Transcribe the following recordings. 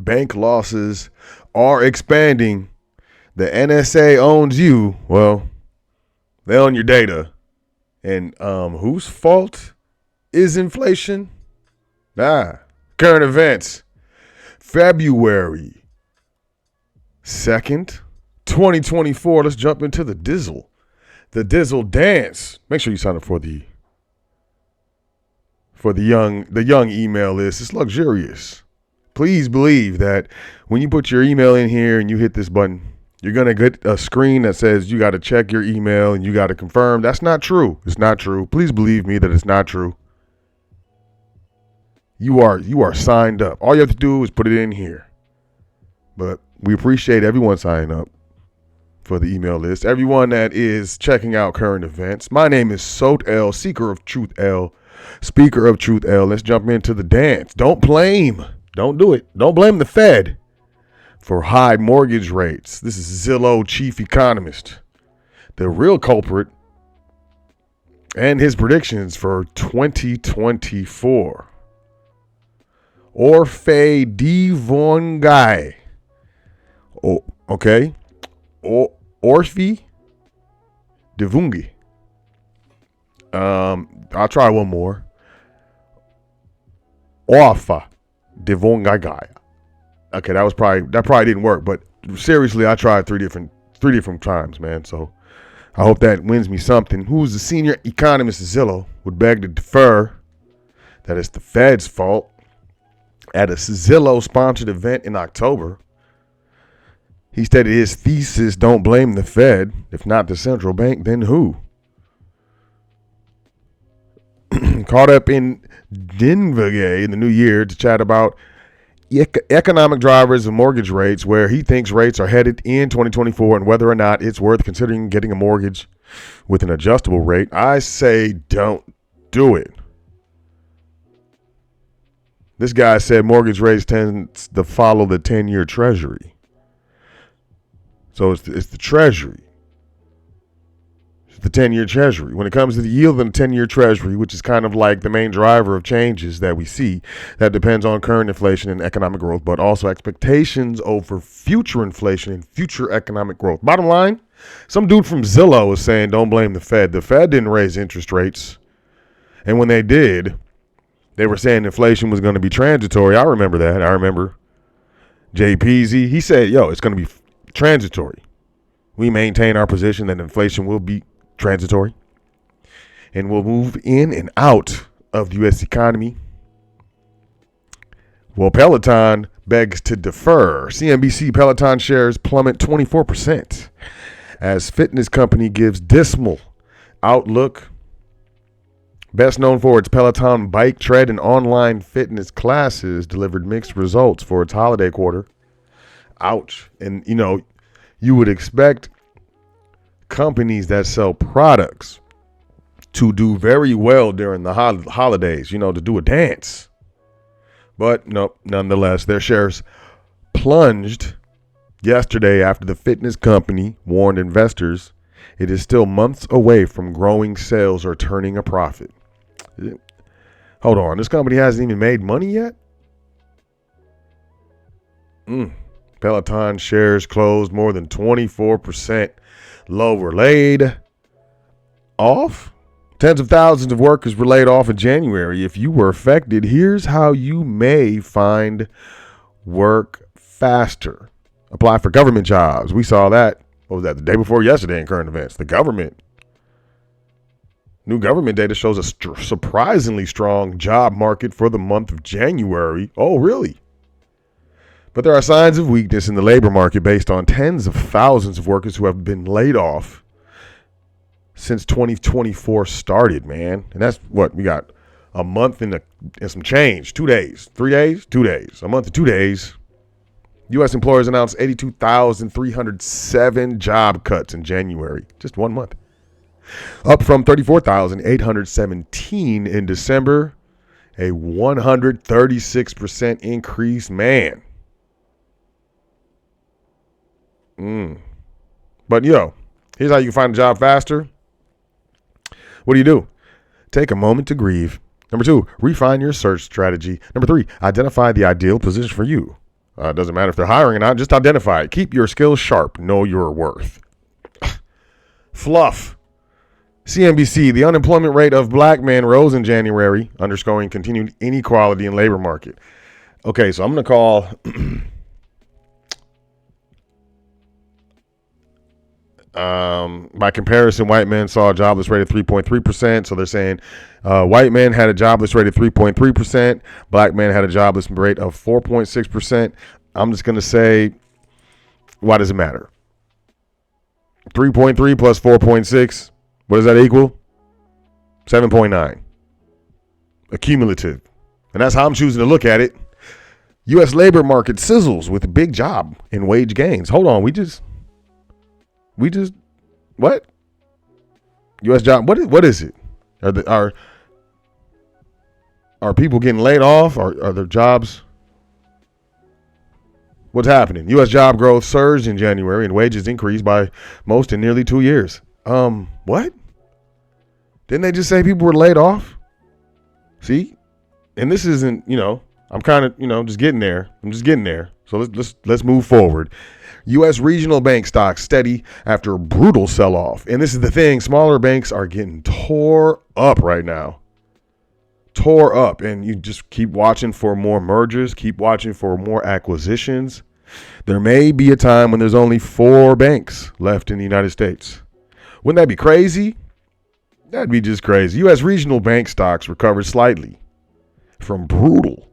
bank losses are expanding. The NSA owns you. Well, they own your data. And whose fault is inflation? Current events. February 2nd, 2024. Let's jump into the Dizzle. The Dizzle dance. Make sure you sign up for the young email list. It's luxurious. Please believe that when you put your email in here and you hit this button, you're going to get a screen that says you got to check your email and you got to confirm. That's not true. It's not true. Please believe me that it's not true. You are signed up. All you have to do is put it in here. But we appreciate everyone signing up for the email list. Everyone that is checking out current events. My name is Sot L, Seeker of Truth L, Speaker of Truth L. Let's jump into the dance. Don't do it. Don't blame the Fed for high mortgage rates. This is Zillow chief economist, the real culprit, and his predictions for 2024. Orphe Devongai. Oh, okay. Orphe Devungi. I'll try one more. Orpha Devongai. Okay, that probably didn't work, but seriously, I tried three different times, man. So I hope that wins me something. Who's the senior economist at Zillow would beg to defer that it's the Fed's fault. At a Zillow-sponsored event in October, he stated his thesis, don't blame the Fed. If not the central bank, then who? Caught up in Denver in the new year to chat about economic drivers of mortgage rates, where he thinks rates are headed in 2024 and whether or not it's worth considering getting a mortgage with an adjustable rate. I say don't do it. This guy said mortgage rates tends to follow the 10-year treasury. So it's the treasury. It's the 10-year treasury. When it comes to the yield of the 10-year treasury, which is kind of like the main driver of changes that we see, that depends on current inflation and economic growth, but also expectations over future inflation and future economic growth. Bottom line, some dude from Zillow is saying don't blame the Fed. The Fed didn't raise interest rates. And when they did, they were saying inflation was going to be transitory. I remember that. I remember Jay Peasy. He said, it's going to be transitory. We maintain our position that inflation will be transitory and will move in and out of the U.S. economy. Well, Peloton begs to defer. CNBC Peloton shares plummet 24% as fitness company gives dismal outlook. Best known for its Peloton bike, tread, and online fitness classes, delivered mixed results for its holiday quarter. Ouch. And, you would expect companies that sell products to do very well during the holidays, to do a dance. But nope, nonetheless, their shares plunged yesterday after the fitness company warned investors it is still months away from growing sales or turning a profit. Hold on, this company hasn't even made money yet? Peloton shares closed more than 24% lower. Laid off? Tens of thousands of workers were laid off in January. If you were affected, here's how you may find work faster. Apply for government jobs. We saw that. What was that? The day before yesterday in current events. The government. New government data shows a surprisingly strong job market for the month of January. Oh, really? But there are signs of weakness in the labor market based on tens of thousands of workers who have been laid off since 2024 started, man. And that's what we got. A month and some change. 2 days. 3 days? 2 days. A month and 2 days. U.S. employers announced 82,307 job cuts in January. Just 1 month. Up from 34,817 in December. A 136% increase, man. But here's how you can find a job faster. What do? Take a moment to grieve. Number 2, refine your search strategy. Number 3, identify the ideal position for you. It doesn't matter if they're hiring or not. Just identify it. Keep your skills sharp. Know your worth. Fluff. CNBC, the unemployment rate of black men rose in January, underscoring continued inequality in labor market. Okay, so I'm going to call by comparison, white men saw a jobless rate of 3.3%. So they're saying white men had a jobless rate of 3.3%. Black men had a jobless rate of 4.6%. I'm just going to say, why does it matter? 3.3 plus 4.6. What does that equal? 7.9. Accumulative. And that's how I'm choosing to look at it. U.S. labor market sizzles with a big job in wage gains. Hold on. We just what? U.S. job. What is it? Are people getting laid off? Are their jobs? What's happening? U.S. job growth surged in January and wages increased by most in nearly 2 years. What? Didn't they just say people were laid off? See? And this isn't, I'm kind of, just getting there. I'm just getting there. So let's move forward. U.S. regional bank stocks steady after a brutal sell-off. And this is the thing. Smaller banks are getting tore up right now. Tore up. And you just keep watching for more mergers. Keep watching for more acquisitions. There may be a time when there's only 4 banks left in the United States. Wouldn't that be crazy? That'd be just crazy. U.S. regional bank stocks recovered slightly from brutal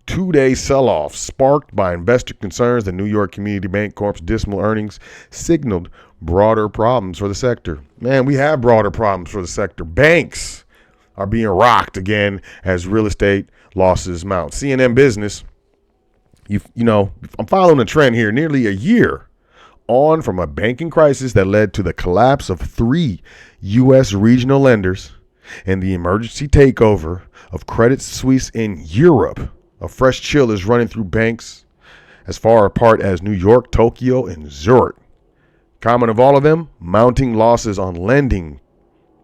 2-day sell-off sparked by investor concerns. The New York Community Bank Corp's dismal earnings signaled broader problems for the sector. Man, we have broader problems for the sector. Banks are being rocked again as real estate losses mount. CNN Business, I'm following a trend here. Nearly a year on from a banking crisis that led to the collapse of 3 U.S. regional lenders and the emergency takeover of Credit Suisse in Europe. A fresh chill is running through banks as far apart as New York, Tokyo, and Zurich. Common of all of them, mounting losses on lending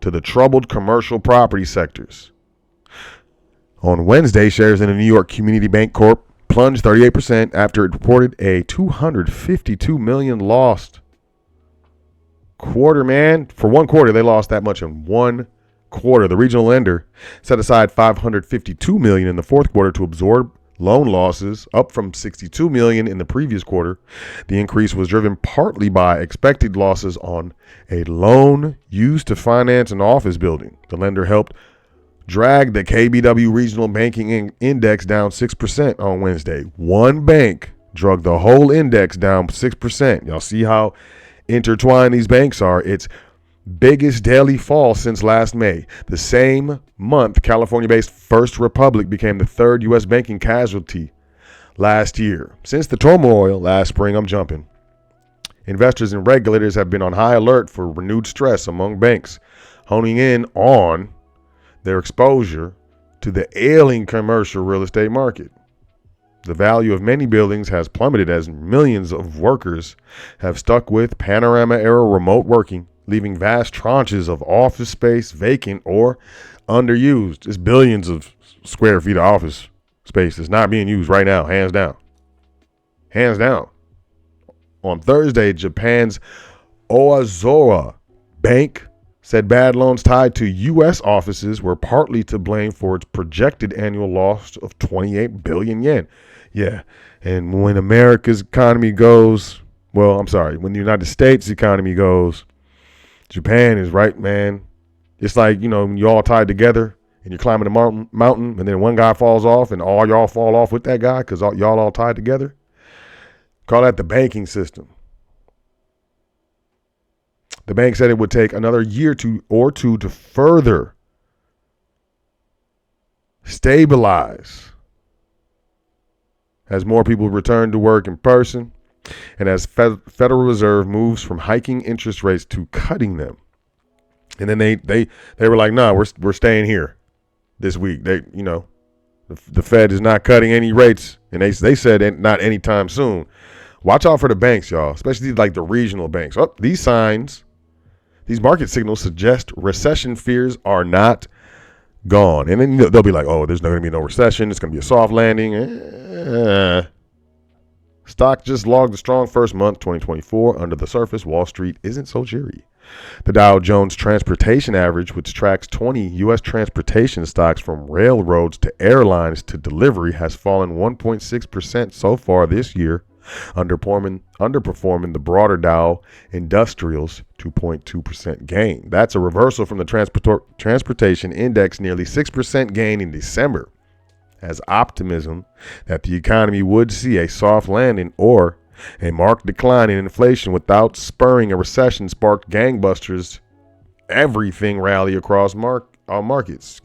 to the troubled commercial property sectors. On Wednesday, shares in the New York Community Bank Corp plunged 38% after it reported a $252 million lost quarter, man. For one quarter, they lost that much in one quarter. The regional lender set aside $552 million in the fourth quarter to absorb loan losses, up from $62 million in the previous quarter. The increase was driven partly by expected losses on a loan used to finance an office building. The lender helped drag the KBW Regional Banking Index down 6% on Wednesday. One bank dragged the whole index down 6%. Y'all see how intertwined these banks are. It's biggest daily fall since last May. The same month, California-based First Republic became the 3rd U.S. banking casualty last year. Since the turmoil last spring, investors and regulators have been on high alert for renewed stress among banks, honing in on their exposure to the ailing commercial real estate market. The value of many buildings has plummeted as millions of workers have stuck with panorama-era remote working, leaving vast tranches of office space vacant or underused. It's billions of square feet of office space that's not being used right now, hands down. Hands down. On Thursday, Japan's Oazora Bank said bad loans tied to U.S. offices were partly to blame for its projected annual loss of 28 billion yen. Yeah, and when America's economy goes, when the United States economy goes, Japan is right, man. It's like, when you all tied together and you're climbing a mountain and then one guy falls off and all y'all fall off with that guy because y'all all tied together. Call that the banking system. The bank said it would take another year or two to further stabilize as more people return to work in person and as Federal Reserve moves from hiking interest rates to cutting them. And then they were like, nah, we're staying here this week. The Fed is not cutting any rates, and they said not anytime soon. Watch out for the banks, y'all, especially like the regional banks. These market signals suggest recession fears are not gone. And then they'll be like, oh, there's not going to be no recession. It's going to be a soft landing. Stock just logged a strong first month, 2024. Under the surface, Wall Street isn't so cheery. The Dow Jones Transportation Average, which tracks 20 U.S. transportation stocks from railroads to airlines to delivery, has fallen 1.6% so far this year, underperforming the broader Dow Industrials 2.2% gain. That's a reversal from the transportation index nearly 6% gain in December, as optimism that the economy would see a soft landing or a marked decline in inflation without spurring a recession sparked gangbusters everything rally across markets.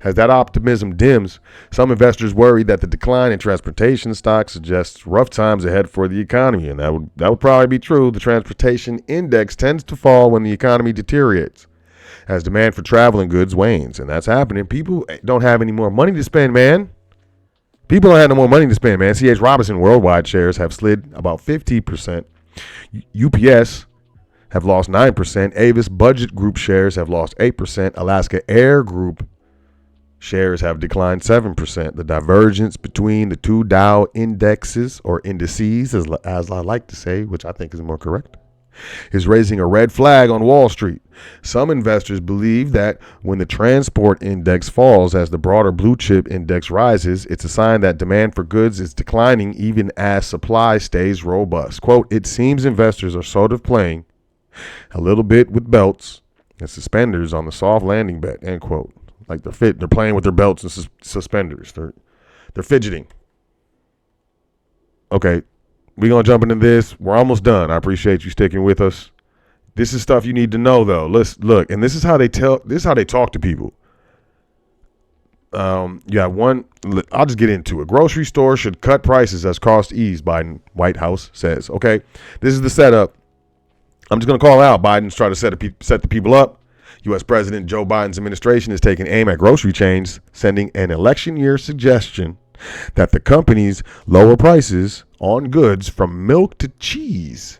As that optimism dims, some investors worry that the decline in transportation stocks suggests rough times ahead for the economy, and that would probably be true. The transportation index tends to fall when the economy deteriorates, as demand for traveling goods wanes, and that's happening. People don't have any more money to spend, man. People don't have no more money to spend, man. C.H. Robinson worldwide shares have slid about 50%. UPS have lost 9%. Avis Budget Group shares have lost 8%. Alaska Air Group shares have declined 7%. The divergence between the two Dow indexes, or indices, as I like to say, which I think is more correct, is raising a red flag on Wall Street. Some investors believe that when the transport index falls as the broader blue chip index rises, it's a sign that demand for goods is declining even as supply stays robust. Quote, it seems investors are sort of playing a little bit with belts and suspenders on the soft landing bet, end quote. Like they're playing with their belts and suspenders. They're fidgeting. Okay. We're going to jump into this. We're almost done. I appreciate you sticking with us. This is stuff you need to know, though. Look, and this is how they talk to people. I'll just get into it. Grocery stores should cut prices as costs ease, Biden White House says. Okay, this is the setup. I'm just going to call out Biden's trying to set the people up. U.S. President Joe Biden's administration is taking aim at grocery chains, sending an election year suggestion that the companies lower prices on goods from milk to cheese,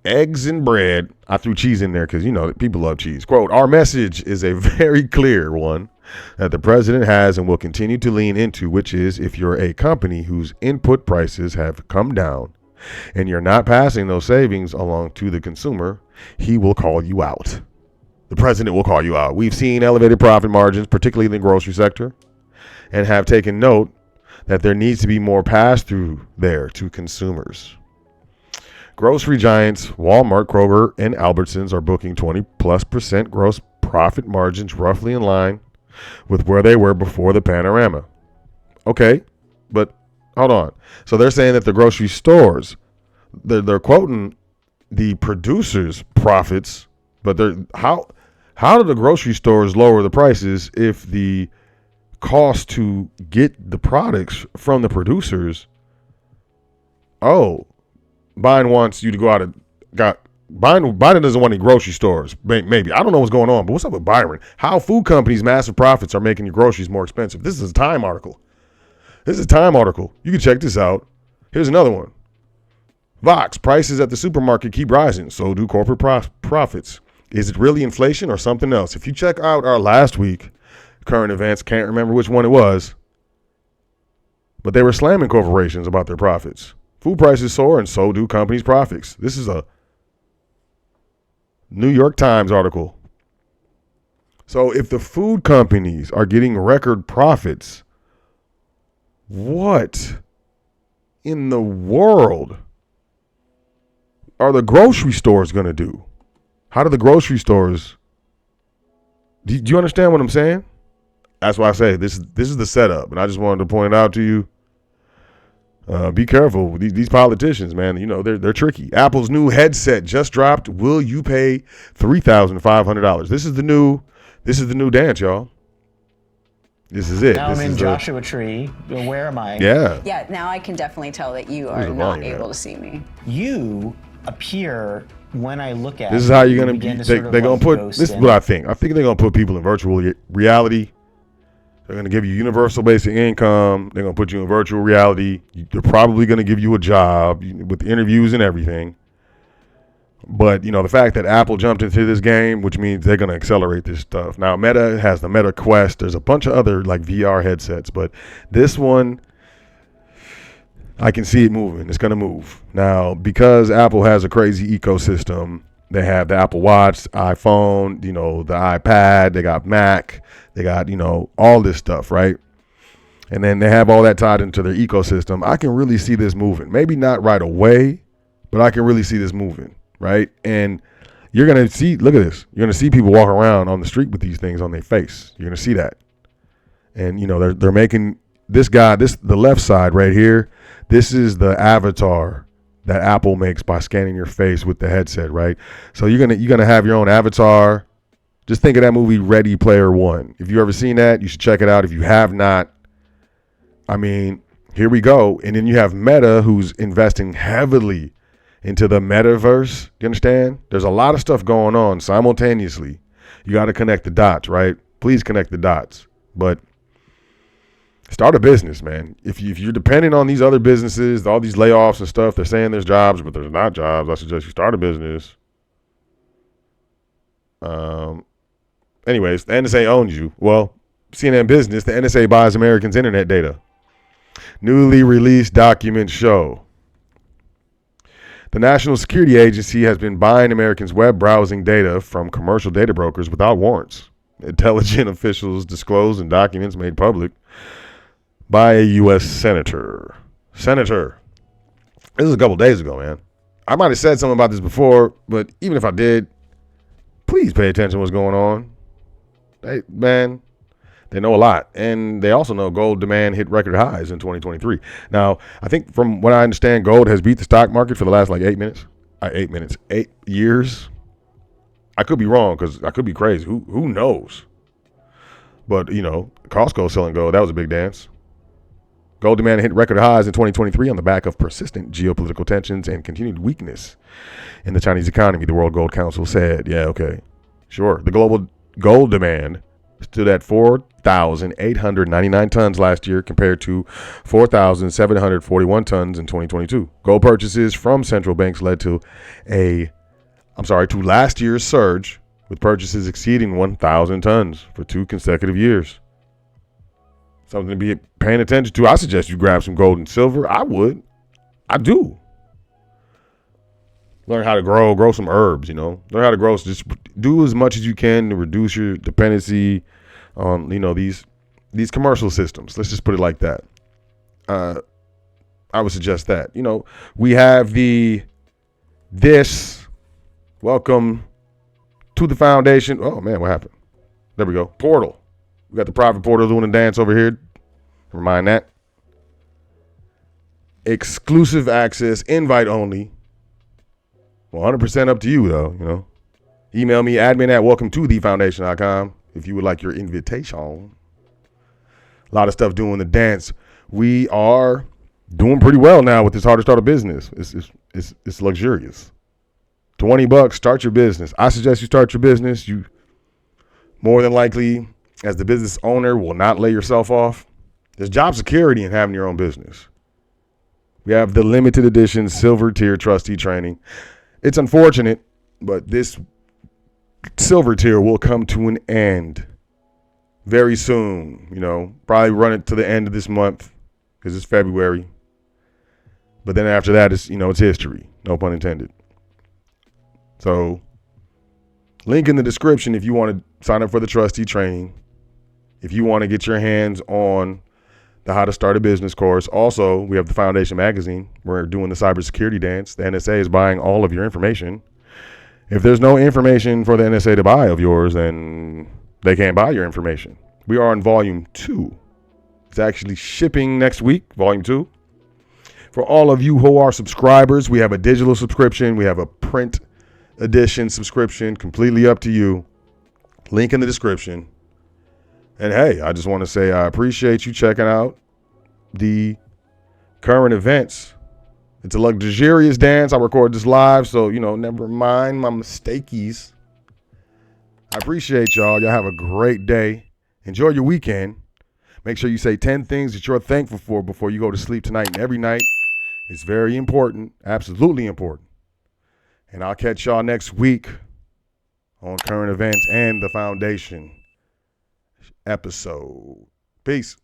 eggs and bread. I threw cheese in there because, people love cheese. Quote, our message is a very clear one that the president has and will continue to lean into, which is if you're a company whose input prices have come down and you're not passing those savings along to the consumer, he will call you out. The president will call you out. We've seen elevated profit margins, particularly in the grocery sector, and have taken note that there needs to be more pass-through there to consumers. Grocery giants Walmart, Kroger, and Albertsons are booking 20+% gross profit margins, roughly in line with where they were before the panorama. Okay, but hold on. So they're saying that the grocery stores, they're quoting the producers' profits, but how do the grocery stores lower the prices if the cost to get the products from the producers? Oh, Biden wants you to go out and Biden doesn't want any grocery stores. Maybe. I don't know what's going on, but what's up with Byron? How food companies' massive profits are making your groceries more expensive. This is a Time article. You can check this out. Here's another one. Vox, prices at the supermarket keep rising. So do corporate profits. Is it really inflation or something else? If you check out our last week current events, can't remember which one it was, but they were slamming corporations about their profits. Food prices soar and so do companies' profits. This is a New York Times article. So if the food companies are getting record profits, what in the world are the grocery stores going to do? How do the grocery stores, do you understand what I'm saying? That's why I say this is the setup, and I just wanted to point it out to you. Be careful. These politicians, man, they're tricky. Apple's new headset just dropped. Will you pay $3,500? This is the new dance, y'all. This is it. Now I'm in Joshua Tree. Where am I? Yeah. Yeah, now I can definitely tell that you are not able to see me. You appear when I look at. This is how you're gonna be. They're gonna put. This is what I think. I think they're gonna put people in virtual reality. They're gonna give you universal basic income. They're gonna put you in virtual reality. They're probably gonna give you a job with interviews and everything. But the fact that Apple jumped into this game, which means they're gonna accelerate this stuff. Now Meta has the Meta Quest. There's a bunch of other like VR headsets, but this one, I can see it moving. It's going to move. Now, because Apple has a crazy ecosystem, they have the Apple Watch, iPhone, the iPad, they got Mac, they got, all this stuff, right? And then they have all that tied into their ecosystem. I can really see this moving. Maybe not right away, but I can really see this moving, right? And you're going to see, look at this. You're going to see people walk around on the street with these things on their face. You're going to see that. And, they're making this guy, the left side right here, this is the avatar that Apple makes by scanning your face with the headset, right? So you're gonna have your own avatar. Just think of that movie Ready Player One. If you ever seen that, you should check it out. If you have not, I mean, here we go. And then you have Meta, who's investing heavily into the metaverse. You understand? There's a lot of stuff going on simultaneously. You got to connect the dots, right? Please connect the dots. But start a business, man. If you're depending on these other businesses, all these layoffs and stuff, they're saying there's jobs, but there's not jobs. I suggest you start a business. Anyways, the NSA owns you. Well, CNN Business, the NSA buys Americans' internet data. Newly released documents show. The National Security Agency has been buying Americans' web browsing data from commercial data brokers without warrants. Intelligent officials disclosed in documents made public by a U.S. senator. This is a couple days ago, man. I might have said something about this before, but even if I did, please pay attention to what's going on. They know a lot. And they also know gold demand hit record highs in 2023. Now, I think from what I understand, gold has beat the stock market for the last 8 years. I could be wrong because I could be crazy. Who knows? But, Costco selling gold, that was a big dance. Gold demand hit record highs in 2023 on the back of persistent geopolitical tensions and continued weakness in the Chinese economy, the World Gold Council said. Yeah, okay. Sure. The global gold demand stood at 4,899 tons last year compared to 4,741 tons in 2022. Gold purchases from central banks led to last year's surge, with purchases exceeding 1,000 tons for 2 consecutive years. Something to be paying attention to. I suggest you grab some gold and silver. I would. I do. Learn how to grow some herbs, Learn how to grow. Just do as much as you can to reduce your dependency on, these commercial systems. Let's just put it like that. I would suggest that. We have this. Welcome to the foundation. Oh, man, what happened? There we go. Portal. We got the private portal doing a dance over here. Remind that. Exclusive access, invite only. 100% up to you, though, Email me, admin@welcometothefoundation.com if you would like your invitation. A lot of stuff doing the dance. We are doing pretty well now with this How to Start a Business. It's luxurious. $20, start your business. I suggest you start your business. You more than likely, as the business owner, will not lay yourself off. There's job security in having your own business. We have the limited edition silver tier trustee training. It's unfortunate, but this silver tier will come to an end very soon. Probably run it to the end of this month because it's February. But then after that, it's history. No pun intended. So, link in the description if you want to sign up for the trustee training. If you want to get your hands on the How to Start a Business course. Also, we have the Foundation magazine. We're doing the cybersecurity dance. The NSA is buying all of your information. If there's no information for the NSA to buy of yours, then they can't buy your information. We are on volume 2. It's actually shipping next week, volume 2. For all of you who are subscribers, we have a digital subscription. We have a print edition subscription, completely up to you. Link in the description. And hey, I just want to say I appreciate you checking out the current events. It's a luxurious dance. I record this live, so, never mind my mistakies. I appreciate y'all. Y'all have a great day. Enjoy your weekend. Make sure you say 10 things that you're thankful for before you go to sleep tonight and every night. It's very important, absolutely important. And I'll catch y'all next week on current events and the foundation episode. Peace.